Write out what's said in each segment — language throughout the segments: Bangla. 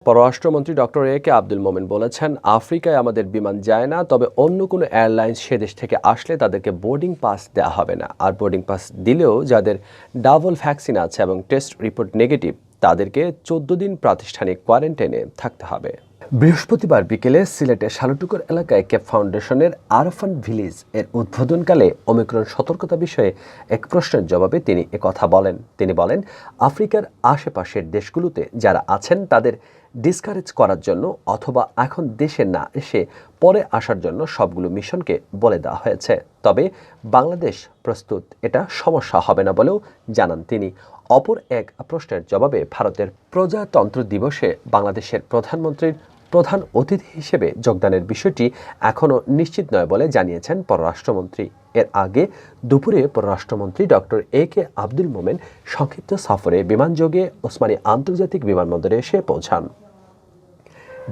পররাষ্ট্রমন্ত্রী ডক্টর এ.কে আব্দুল মোমেন বলেছেন, আফ্রিকায় আমাদের বিমান যায় না, তবে অন্য কোনো এয়ারলাইন্স সে দেশ থেকে আসলে তাদেরকে বোর্ডিং পাস দেওয়া হবে না। আর বোর্ডিং পাস দিলেও যাদের ডাবল ভ্যাকসিন আছে এবং টেস্ট রিপোর্ট নেগেটিভ তাদেরকে 14 দিন প্রাতিষ্ঠানিক কোয়ারেন্টাইনে থাকতে হবে। বৃহস্পতিবার বিকেলে সিলেটের শালুটুকুর এলাকায় ক্যাপ ফাউন্ডেশনের আরফান ভিলেজ এর উদ্বোধনকালে ওমিক্রন সতর্কতা বিষয়ে এক প্রশ্নের জবাবে তিনি একথা বলেন। তিনি বলেন, আফ্রিকার আশেপাশের দেশগুলোতে যারা আছেন তাদের ডিসকারেজ করার জন্য অথবা এখন দেশে না এসে পরে আসার জন্য সবগুলো মিশনকে বলে দেওয়া হয়েছে। তবে বাংলাদেশ প্রস্তুত, এটা সমস্যা হবে না বলেও জানান তিনি। অপর এক প্রশ্নের জবাবে ভারতের প্রজাতন্ত্র দিবসে বাংলাদেশের প্রধানমন্ত্রীর প্রধান অতিথি হিসেবে যোগদানের বিষয়টি এখনও নিশ্চিত নয় বলে জানিয়েছেন পররাষ্ট্রমন্ত্রী। এর আগে দুপুরে পররাষ্ট্রমন্ত্রী ডক্টর এ.কে আব্দুল মোমেন সংক্ষিপ্ত সফরে বিমানযোগে ওসমানী আন্তর্জাতিক বিমানবন্দরে এসে পৌঁছান।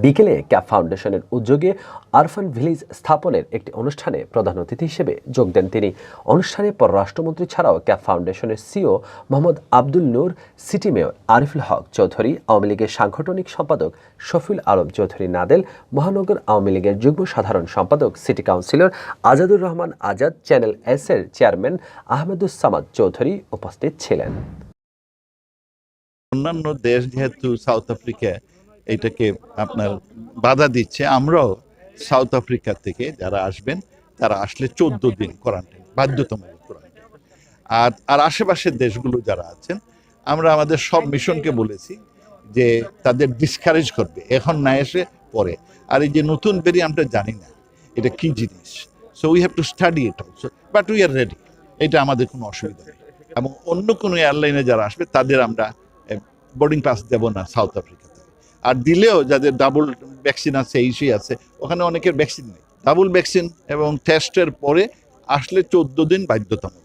বিকেলে ক্যাপ ফাউন্ডেশনের উদ্যোগে আরফান ভিলেজ স্থাপনের একটি অনুষ্ঠানে প্রধান অতিথি হিসেবে যোগ দেন তিনি। অনুষ্ঠানে পররাষ্ট্রমন্ত্রী ছাড়াও ক্যাপ ফাউন্ডেশনের সিও মোহাম্মদ আব্দুল নূর, সিটি মেয়র আরিফুল হক চৌধুরী, আওয়ামী লীগের সাংগঠনিক সম্পাদক শফিউল আলম চৌধুরী নাদেল, মহানগর আওয়ামী লীগের যুগ্ম সাধারণ সম্পাদক city councillor Azadur Rahman Azad, channel এস-এর চেয়ারম্যান আহমেদুস সামাদ চৌধুরী উপস্থিত ছিলেন। অন্যান্য দেশ যেহেতু সাউথ আফ্রিকা এটাকে আপনার বাধা দিচ্ছে, আমরাও সাউথ আফ্রিকা থেকে যারা আসবেন তারা আসলে 14 দিন কোয়ারেন্টাইন, বাধ্যতামূলক কোয়ারেন্টাইন। আর আশেপাশের দেশগুলো যারা আছেন, আমরা আমাদের সব মিশনকে বলেছি যে তাদের ডিসকারেজ করবে, এখন না এসে পরে। আর এই যে নতুন ভেরিয়েন্টটা জানি না এটা কি জিনিস, so we have to study it also, but we are ready. এটা আমাদের কোনো অসুবিধা নেই। এবং অন্য কোনো এয়ারলাইনে যারা আসবে তাদের আমরা বোর্ডিং পাস দেব না সাউথ আফ্রিকাতে। আর দিলেও যাদের ডাবল ভ্যাকসিন আছে, ইস্যু আছে, ওখানে অনেকের ভ্যাকসিন নেই। ডাবল ভ্যাকসিন এবং টেস্টের পরে আসলে 14 দিন বাধ্যতামূলক।